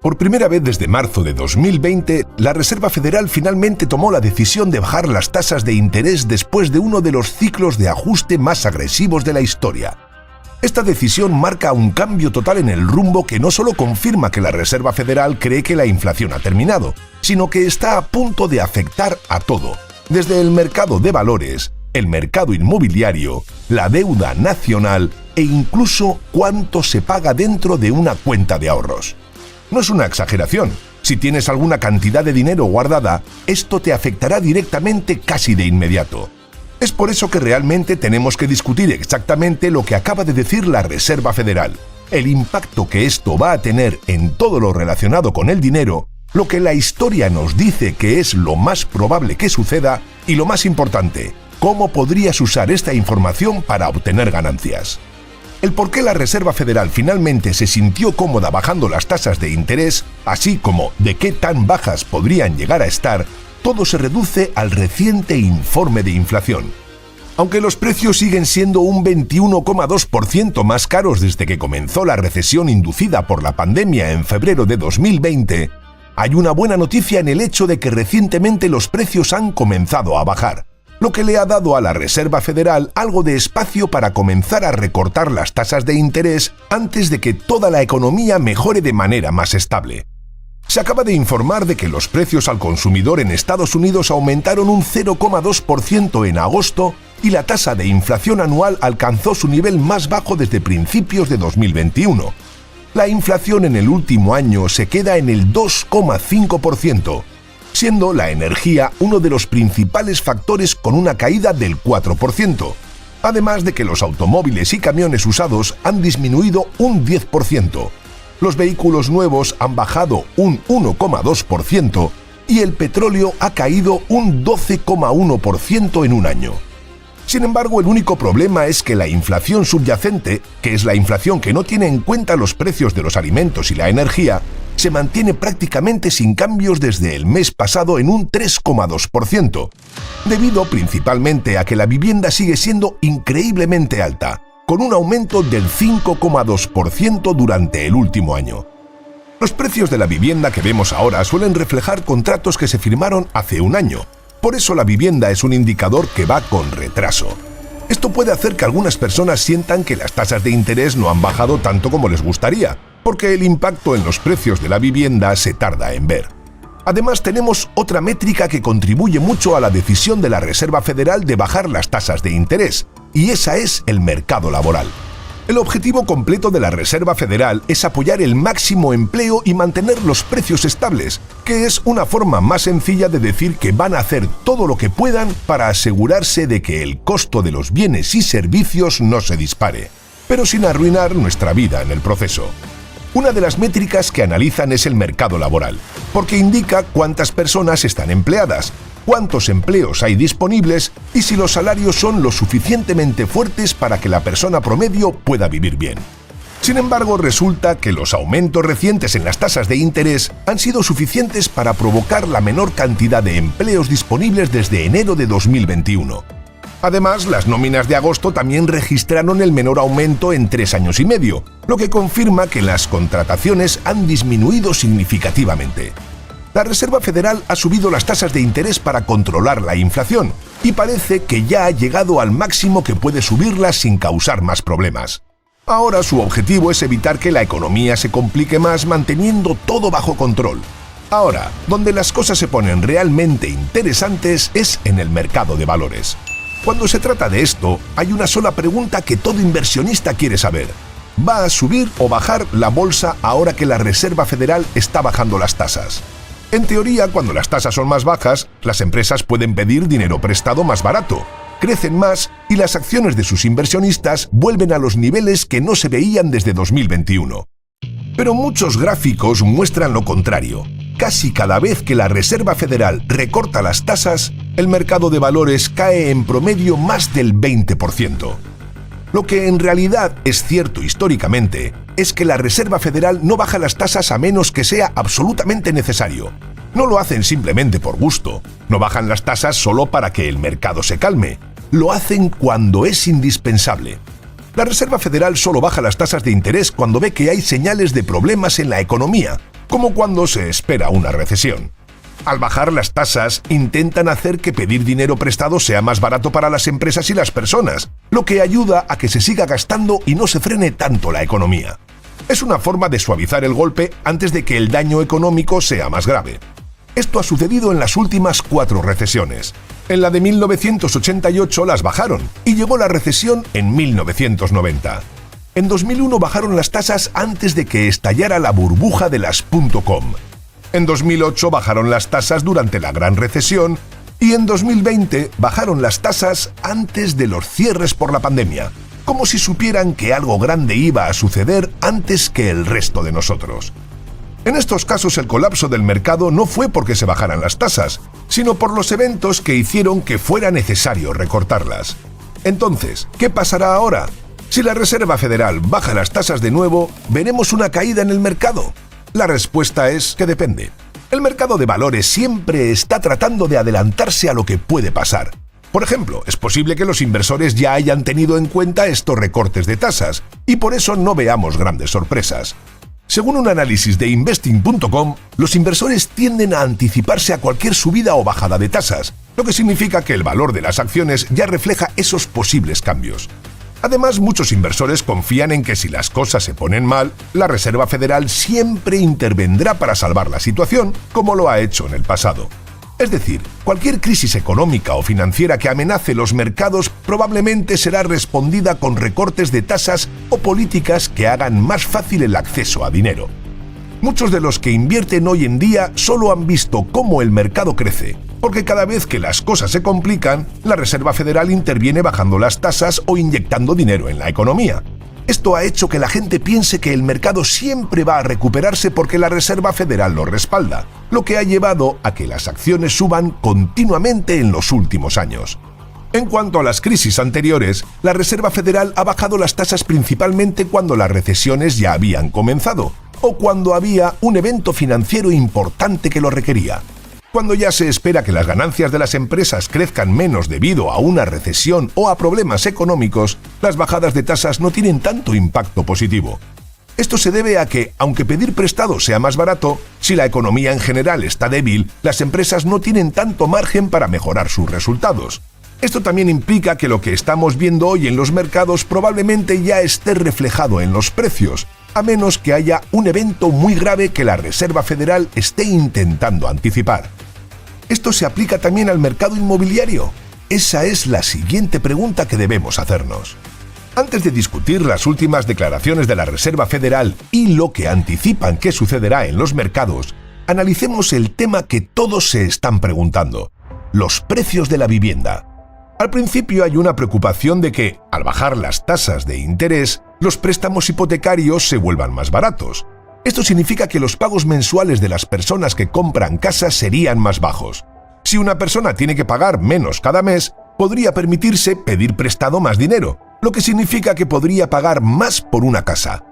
Por primera vez desde marzo de 2020, la Reserva Federal finalmente tomó la decisión de bajar las tasas de interés después de uno de los ciclos de ajuste más agresivos de la historia. Esta decisión marca un cambio total en el rumbo que no solo confirma que la Reserva Federal cree que la inflación ha terminado, sino que está a punto de afectar a todo, desde el mercado de valores, el mercado inmobiliario, la deuda nacional e incluso cuánto se paga dentro de una cuenta de ahorros. No es una exageración. Si tienes alguna cantidad de dinero guardada, esto te afectará directamente casi de inmediato. Es por eso que realmente tenemos que discutir exactamente lo que acaba de decir la Reserva Federal, el impacto que esto va a tener en todo lo relacionado con el dinero, lo que la historia nos dice que es lo más probable que suceda y lo más importante, cómo podrías usar esta información para obtener ganancias. El por qué la Reserva Federal finalmente se sintió cómoda bajando las tasas de interés, así como de qué tan bajas podrían llegar a estar, todo se reduce al reciente informe de inflación. Aunque los precios siguen siendo un 21,2% más caros desde que comenzó la recesión inducida por la pandemia en febrero de 2020, hay una buena noticia en el hecho de que recientemente los precios han comenzado a bajar, lo que le ha dado a la Reserva Federal algo de espacio para comenzar a recortar las tasas de interés antes de que toda la economía mejore de manera más estable. Se acaba de informar de que los precios al consumidor en Estados Unidos aumentaron un 0,2% en agosto y la tasa de inflación anual alcanzó su nivel más bajo desde principios de 2021. La inflación en el último año se queda en el 2,5%. Siendo la energía uno de los principales factores con una caída del 4%, además de que los automóviles y camiones usados han disminuido un 10%, los vehículos nuevos han bajado un 1,2% y el petróleo ha caído un 12,1% en un año. Sin embargo, el único problema es que la inflación subyacente, que es la inflación que no tiene en cuenta los precios de los alimentos y la energía, se mantiene prácticamente sin cambios desde el mes pasado en un 3,2%, debido principalmente a que la vivienda sigue siendo increíblemente alta, con un aumento del 5,2% durante el último año. Los precios de la vivienda que vemos ahora suelen reflejar contratos que se firmaron hace un año, por eso la vivienda es un indicador que va con retraso. Esto puede hacer que algunas personas sientan que las tasas de interés no han bajado tanto como les gustaría, porque el impacto en los precios de la vivienda se tarda en ver. Además, tenemos otra métrica que contribuye mucho a la decisión de la Reserva Federal de bajar las tasas de interés, y esa es el mercado laboral. El objetivo completo de la Reserva Federal es apoyar el máximo empleo y mantener los precios estables, que es una forma más sencilla de decir que van a hacer todo lo que puedan para asegurarse de que el costo de los bienes y servicios no se dispare, pero sin arruinar nuestra vida en el proceso. Una de las métricas que analizan es el mercado laboral, porque indica cuántas personas están empleadas, cuántos empleos hay disponibles y si los salarios son lo suficientemente fuertes para que la persona promedio pueda vivir bien. Sin embargo, resulta que los aumentos recientes en las tasas de interés han sido suficientes para provocar la menor cantidad de empleos disponibles desde enero de 2021. Además, las nóminas de agosto también registraron el menor aumento en 3 años y medio, lo que confirma que las contrataciones han disminuido significativamente. La Reserva Federal ha subido las tasas de interés para controlar la inflación y parece que ya ha llegado al máximo que puede subirlas sin causar más problemas. Ahora su objetivo es evitar que la economía se complique más manteniendo todo bajo control. Ahora, donde las cosas se ponen realmente interesantes es en el mercado de valores. Cuando se trata de esto, hay una sola pregunta que todo inversionista quiere saber. ¿Va a subir o bajar la bolsa ahora que la Reserva Federal está bajando las tasas? En teoría, cuando las tasas son más bajas, las empresas pueden pedir dinero prestado más barato, crecen más y las acciones de sus inversionistas vuelven a los niveles que no se veían desde 2021. Pero muchos gráficos muestran lo contrario. Casi cada vez que la Reserva Federal recorta las tasas, el mercado de valores cae en promedio más del 20%. Lo que en realidad es cierto históricamente es que la Reserva Federal no baja las tasas a menos que sea absolutamente necesario. No lo hacen simplemente por gusto, no bajan las tasas solo para que el mercado se calme, lo hacen cuando es indispensable. La Reserva Federal solo baja las tasas de interés cuando ve que hay señales de problemas en la economía, como cuando se espera una recesión. Al bajar las tasas, intentan hacer que pedir dinero prestado sea más barato para las empresas y las personas, lo que ayuda a que se siga gastando y no se frene tanto la economía. Es una forma de suavizar el golpe antes de que el daño económico sea más grave. Esto ha sucedido en las últimas 4 recesiones. En la de 1988 las bajaron y llegó la recesión en 1990. En 2001 bajaron las tasas antes de que estallara la burbuja de las .com. En 2008 bajaron las tasas durante la Gran Recesión y en 2020 bajaron las tasas antes de los cierres por la pandemia, como si supieran que algo grande iba a suceder antes que el resto de nosotros. En estos casos el colapso del mercado no fue porque se bajaran las tasas, sino por los eventos que hicieron que fuera necesario recortarlas. Entonces, ¿qué pasará ahora? Si la Reserva Federal baja las tasas de nuevo, ¿veremos una caída en el mercado? La respuesta es que depende. El mercado de valores siempre está tratando de adelantarse a lo que puede pasar. Por ejemplo, es posible que los inversores ya hayan tenido en cuenta estos recortes de tasas y por eso no veamos grandes sorpresas. Según un análisis de Investing.com, los inversores tienden a anticiparse a cualquier subida o bajada de tasas, lo que significa que el valor de las acciones ya refleja esos posibles cambios. Además, muchos inversores confían en que si las cosas se ponen mal, la Reserva Federal siempre intervendrá para salvar la situación, como lo ha hecho en el pasado. Es decir, cualquier crisis económica o financiera que amenace los mercados probablemente será respondida con recortes de tasas o políticas que hagan más fácil el acceso a dinero. Muchos de los que invierten hoy en día solo han visto cómo el mercado crece, porque cada vez que las cosas se complican, la Reserva Federal interviene bajando las tasas o inyectando dinero en la economía. Esto ha hecho que la gente piense que el mercado siempre va a recuperarse porque la Reserva Federal lo respalda, lo que ha llevado a que las acciones suban continuamente en los últimos años. En cuanto a las crisis anteriores, la Reserva Federal ha bajado las tasas principalmente cuando las recesiones ya habían comenzado, o cuando había un evento financiero importante que lo requería. Cuando ya se espera que las ganancias de las empresas crezcan menos debido a una recesión o a problemas económicos, las bajadas de tasas no tienen tanto impacto positivo. Esto se debe a que, aunque pedir prestado sea más barato, si la economía en general está débil, las empresas no tienen tanto margen para mejorar sus resultados. Esto también implica que lo que estamos viendo hoy en los mercados probablemente ya esté reflejado en los precios, a menos que haya un evento muy grave que la Reserva Federal esté intentando anticipar. ¿Esto se aplica también al mercado inmobiliario? Esa es la siguiente pregunta que debemos hacernos. Antes de discutir las últimas declaraciones de la Reserva Federal y lo que anticipan que sucederá en los mercados, analicemos el tema que todos se están preguntando: los precios de la vivienda. Al principio hay una preocupación de que, al bajar las tasas de interés, los préstamos hipotecarios se vuelvan más baratos. Esto significa que los pagos mensuales de las personas que compran casas serían más bajos. Si una persona tiene que pagar menos cada mes, podría permitirse pedir prestado más dinero, lo que significa que podría pagar más por una casa.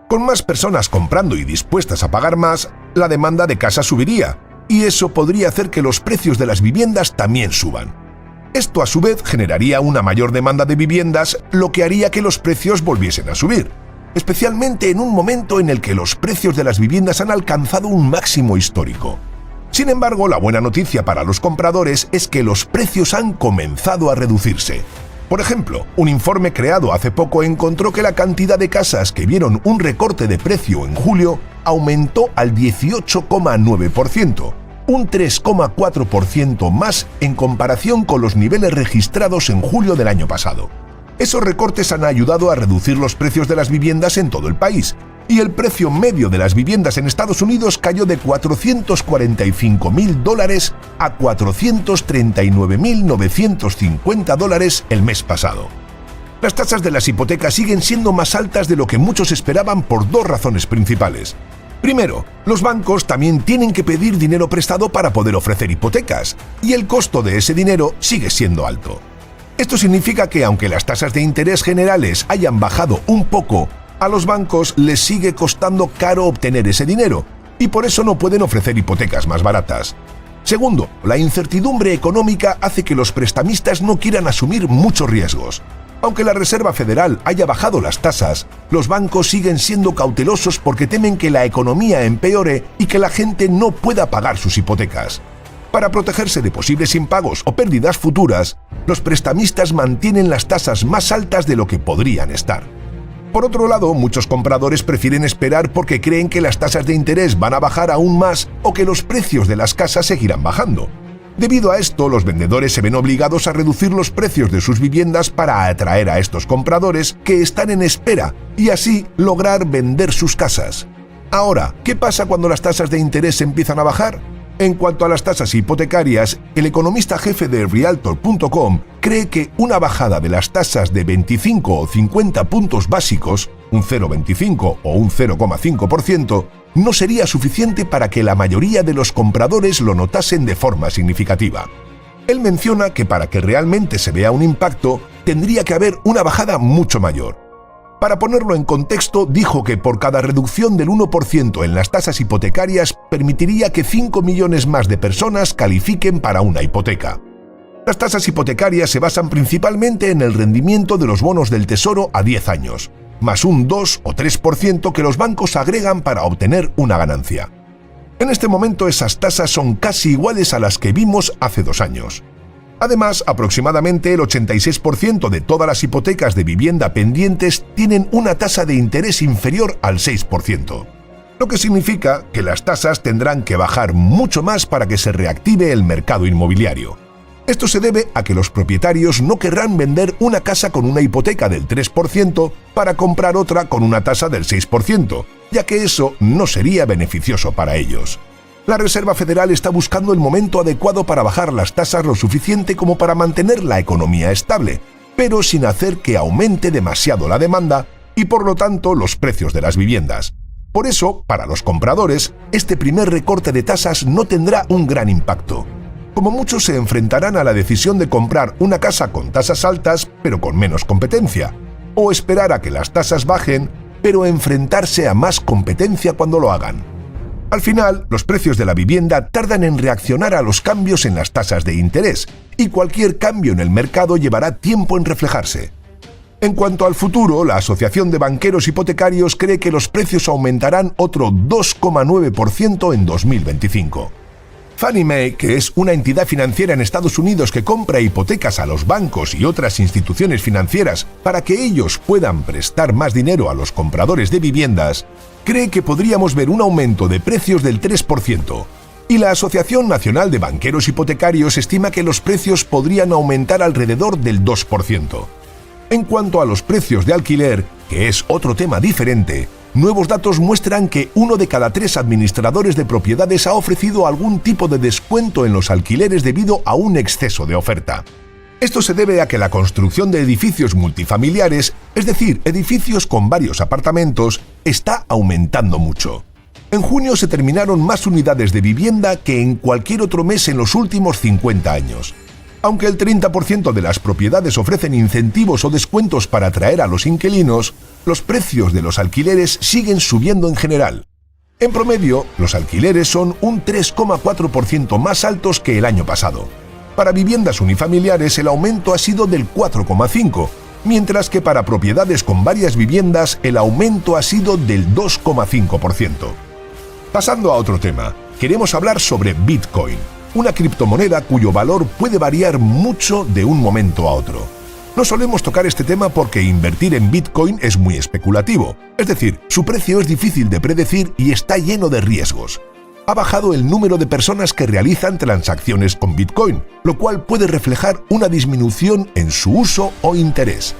Con más personas comprando y dispuestas a pagar más, la demanda de casas subiría, y eso podría hacer que los precios de las viviendas también suban. Esto a su vez generaría una mayor demanda de viviendas, lo que haría que los precios volviesen a subir, especialmente en un momento en el que los precios de las viviendas han alcanzado un máximo histórico. Sin embargo, la buena noticia para los compradores es que los precios han comenzado a reducirse. Por ejemplo, un informe creado hace poco encontró que la cantidad de casas que vieron un recorte de precio en julio aumentó al 18,9%. Un 3,4% más en comparación con los niveles registrados en julio del año pasado. Esos recortes han ayudado a reducir los precios de las viviendas en todo el país, y el precio medio de las viviendas en Estados Unidos cayó de $445.000 a $439.950 el mes pasado. Las tasas de las hipotecas siguen siendo más altas de lo que muchos esperaban por dos razones principales. Primero, los bancos también tienen que pedir dinero prestado para poder ofrecer hipotecas, y el costo de ese dinero sigue siendo alto. Esto significa que aunque las tasas de interés generales hayan bajado un poco, a los bancos les sigue costando caro obtener ese dinero, y por eso no pueden ofrecer hipotecas más baratas. Segundo, la incertidumbre económica hace que los prestamistas no quieran asumir muchos riesgos. Aunque la Reserva Federal haya bajado las tasas, los bancos siguen siendo cautelosos porque temen que la economía empeore y que la gente no pueda pagar sus hipotecas. Para protegerse de posibles impagos o pérdidas futuras, los prestamistas mantienen las tasas más altas de lo que podrían estar. Por otro lado, muchos compradores prefieren esperar porque creen que las tasas de interés van a bajar aún más o que los precios de las casas seguirán bajando. Debido a esto, los vendedores se ven obligados a reducir los precios de sus viviendas para atraer a estos compradores que están en espera y así lograr vender sus casas. Ahora, ¿qué pasa cuando las tasas de interés empiezan a bajar? En cuanto a las tasas hipotecarias, el economista jefe de Realtor.com cree que una bajada de las tasas de 25 o 50 puntos básicos, un 0,25 o un 0,5%, no sería suficiente para que la mayoría de los compradores lo notasen de forma significativa. Él menciona que para que realmente se vea un impacto, tendría que haber una bajada mucho mayor. Para ponerlo en contexto, dijo que por cada reducción del 1% en las tasas hipotecarias permitiría que 5 millones más de personas califiquen para una hipoteca. Las tasas hipotecarias se basan principalmente en el rendimiento de los bonos del Tesoro a 10 años, más un 2 o 3% que los bancos agregan para obtener una ganancia. En este momento esas tasas son casi iguales a las que vimos hace 2 años. Además, aproximadamente el 86% de todas las hipotecas de vivienda pendientes tienen una tasa de interés inferior al 6%, lo que significa que las tasas tendrán que bajar mucho más para que se reactive el mercado inmobiliario. Esto se debe a que los propietarios no querrán vender una casa con una hipoteca del 3% para comprar otra con una tasa del 6%, ya que eso no sería beneficioso para ellos. La Reserva Federal está buscando el momento adecuado para bajar las tasas lo suficiente como para mantener la economía estable, pero sin hacer que aumente demasiado la demanda y por lo tanto los precios de las viviendas. Por eso, para los compradores, este primer recorte de tasas no tendrá un gran impacto. Como muchos se enfrentarán a la decisión de comprar una casa con tasas altas pero con menos competencia, o esperar a que las tasas bajen pero enfrentarse a más competencia cuando lo hagan. Al final, los precios de la vivienda tardan en reaccionar a los cambios en las tasas de interés, y cualquier cambio en el mercado llevará tiempo en reflejarse. En cuanto al futuro, la Asociación de Banqueros Hipotecarios cree que los precios aumentarán otro 2,9% en 2025. Fannie Mae, que es una entidad financiera en Estados Unidos que compra hipotecas a los bancos y otras instituciones financieras para que ellos puedan prestar más dinero a los compradores de viviendas, cree que podríamos ver un aumento de precios del 3%, y la Asociación Nacional de Banqueros Hipotecarios estima que los precios podrían aumentar alrededor del 2%. En cuanto a los precios de alquiler, que es otro tema diferente, nuevos datos muestran que 1 de cada 3 administradores de propiedades ha ofrecido algún tipo de descuento en los alquileres debido a un exceso de oferta. Esto se debe a que la construcción de edificios multifamiliares, es decir, edificios con varios apartamentos, está aumentando mucho. En junio se terminaron más unidades de vivienda que en cualquier otro mes en los últimos 50 años. Aunque el 30% de las propiedades ofrecen incentivos o descuentos para atraer a los inquilinos, los precios de los alquileres siguen subiendo en general. En promedio, los alquileres son un 3,4% más altos que el año pasado. Para viviendas unifamiliares el aumento ha sido del 4,5%, mientras que para propiedades con varias viviendas el aumento ha sido del 2,5%. Pasando a otro tema, queremos hablar sobre Bitcoin, una criptomoneda cuyo valor puede variar mucho de un momento a otro. No solemos tocar este tema porque invertir en Bitcoin es muy especulativo, es decir, su precio es difícil de predecir y está lleno de riesgos. Ha bajado el número de personas que realizan transacciones con Bitcoin, lo cual puede reflejar una disminución en su uso o interés.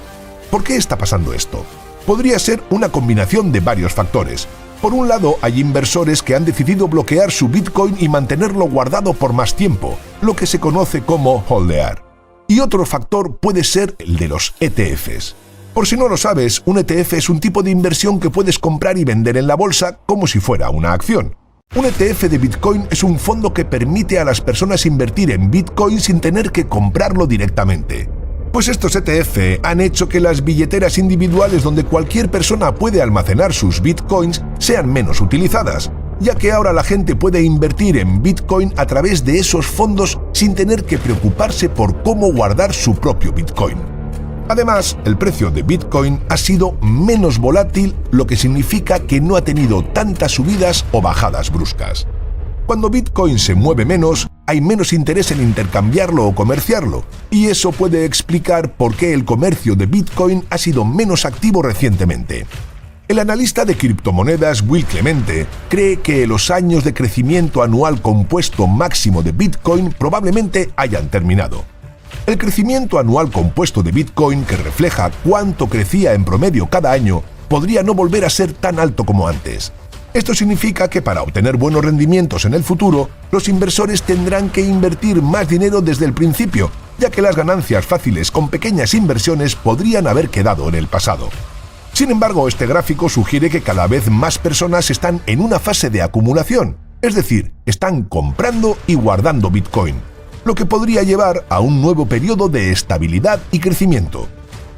¿Por qué está pasando esto? Podría ser una combinación de varios factores. Por un lado, hay inversores que han decidido bloquear su Bitcoin y mantenerlo guardado por más tiempo, lo que se conoce como holdear. Y otro factor puede ser el de los ETFs. Por si no lo sabes, un ETF es un tipo de inversión que puedes comprar y vender en la bolsa como si fuera una acción. Un ETF de Bitcoin es un fondo que permite a las personas invertir en Bitcoin sin tener que comprarlo directamente. Pues estos ETF han hecho que las billeteras individuales donde cualquier persona puede almacenar sus Bitcoins sean menos utilizadas, ya que ahora la gente puede invertir en Bitcoin a través de esos fondos sin tener que preocuparse por cómo guardar su propio Bitcoin. Además, el precio de Bitcoin ha sido menos volátil, lo que significa que no ha tenido tantas subidas o bajadas bruscas. Cuando Bitcoin se mueve menos, hay menos interés en intercambiarlo o comerciarlo, y eso puede explicar por qué el comercio de Bitcoin ha sido menos activo recientemente. El analista de criptomonedas Will Clemente cree que los años de crecimiento anual compuesto máximo de Bitcoin probablemente hayan terminado. El crecimiento anual compuesto de Bitcoin, que refleja cuánto crecía en promedio cada año, podría no volver a ser tan alto como antes. Esto significa que para obtener buenos rendimientos en el futuro, los inversores tendrán que invertir más dinero desde el principio, ya que las ganancias fáciles con pequeñas inversiones podrían haber quedado en el pasado. Sin embargo, este gráfico sugiere que cada vez más personas están en una fase de acumulación, es decir, están comprando y guardando Bitcoin, lo que podría llevar a un nuevo periodo de estabilidad y crecimiento.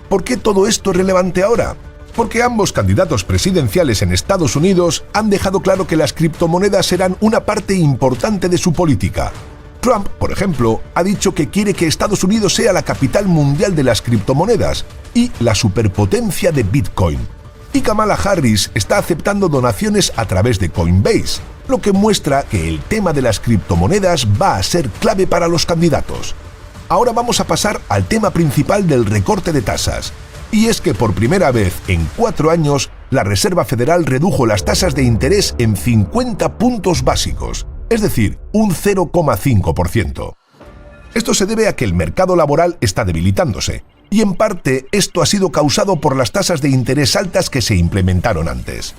¿Por qué todo esto es relevante ahora? Porque ambos candidatos presidenciales en Estados Unidos han dejado claro que las criptomonedas serán una parte importante de su política. Trump, por ejemplo, ha dicho que quiere que Estados Unidos sea la capital mundial de las criptomonedas y la superpotencia de Bitcoin. Y Kamala Harris está aceptando donaciones a través de Coinbase, lo que muestra que el tema de las criptomonedas va a ser clave para los candidatos. Ahora vamos a pasar al tema principal del recorte de tasas. Y es que por primera vez en 4 años, la Reserva Federal redujo las tasas de interés en 50 puntos básicos, es decir, un 0,5%. Esto se debe a que el mercado laboral está debilitándose, y en parte esto ha sido causado por las tasas de interés altas que se implementaron antes.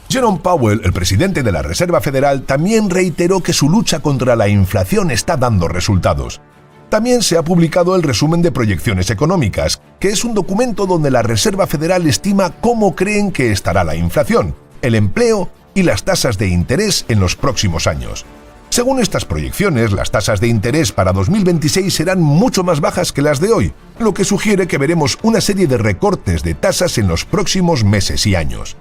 Jerome Powell, el presidente de la Reserva Federal, también reiteró que su lucha contra la inflación está dando resultados. También se ha publicado el resumen de proyecciones económicas, que es un documento donde la Reserva Federal estima cómo creen que estará la inflación, el empleo y las tasas de interés en los próximos años. Según estas proyecciones, las tasas de interés para 2026 serán mucho más bajas que las de hoy, lo que sugiere que veremos una serie de recortes de tasas en los próximos meses y años.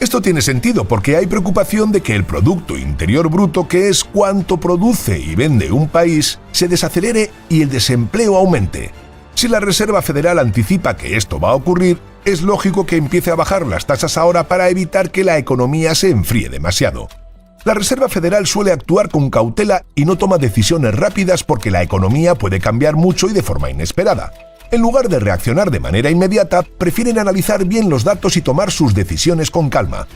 Esto tiene sentido porque hay preocupación de que el Producto Interior Bruto, que es cuánto produce y vende un país, se desacelere y el desempleo aumente. Si la Reserva Federal anticipa que esto va a ocurrir, es lógico que empiece a bajar las tasas ahora para evitar que la economía se enfríe demasiado. La Reserva Federal suele actuar con cautela y no toma decisiones rápidas porque la economía puede cambiar mucho y de forma inesperada. En lugar de reaccionar de manera inmediata, prefieren analizar bien los datos y tomar sus decisiones con calma.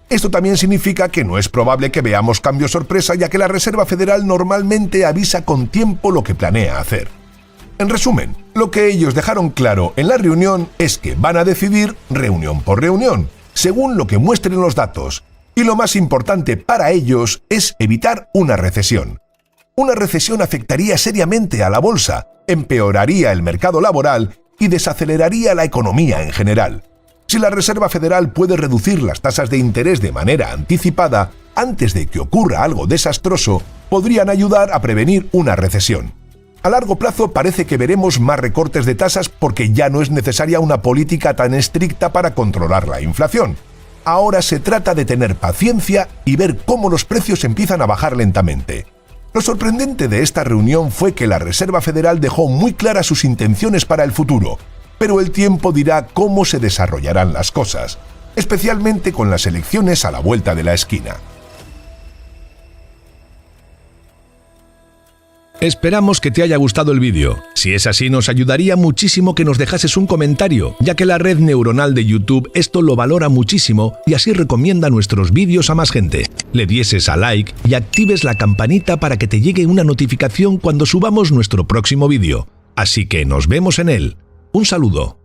Esto también significa que no es probable que veamos cambios sorpresa, ya que la Reserva Federal normalmente avisa con tiempo lo que planea hacer. En resumen, lo que ellos dejaron claro en la reunión es que van a decidir reunión por reunión, según lo que muestren los datos. Y lo más importante para ellos es evitar una recesión. Una recesión afectaría seriamente a la bolsa, empeoraría el mercado laboral y desaceleraría la economía en general. Si la Reserva Federal puede reducir las tasas de interés de manera anticipada, antes de que ocurra algo desastroso, podrían ayudar a prevenir una recesión. A largo plazo parece que veremos más recortes de tasas porque ya no es necesaria una política tan estricta para controlar la inflación. Ahora se trata de tener paciencia y ver cómo los precios empiezan a bajar lentamente. Lo sorprendente de esta reunión fue que la Reserva Federal dejó muy claras sus intenciones para el futuro, pero el tiempo dirá cómo se desarrollarán las cosas, especialmente con las elecciones a la vuelta de la esquina. Esperamos que te haya gustado el vídeo. Si es así, nos ayudaría muchísimo que nos dejases un comentario, ya que la red neuronal de YouTube esto lo valora muchísimo y así recomienda nuestros vídeos a más gente. Le dieses a like y actives la campanita para que te llegue una notificación cuando subamos nuestro próximo vídeo. Así que nos vemos en él. Un saludo.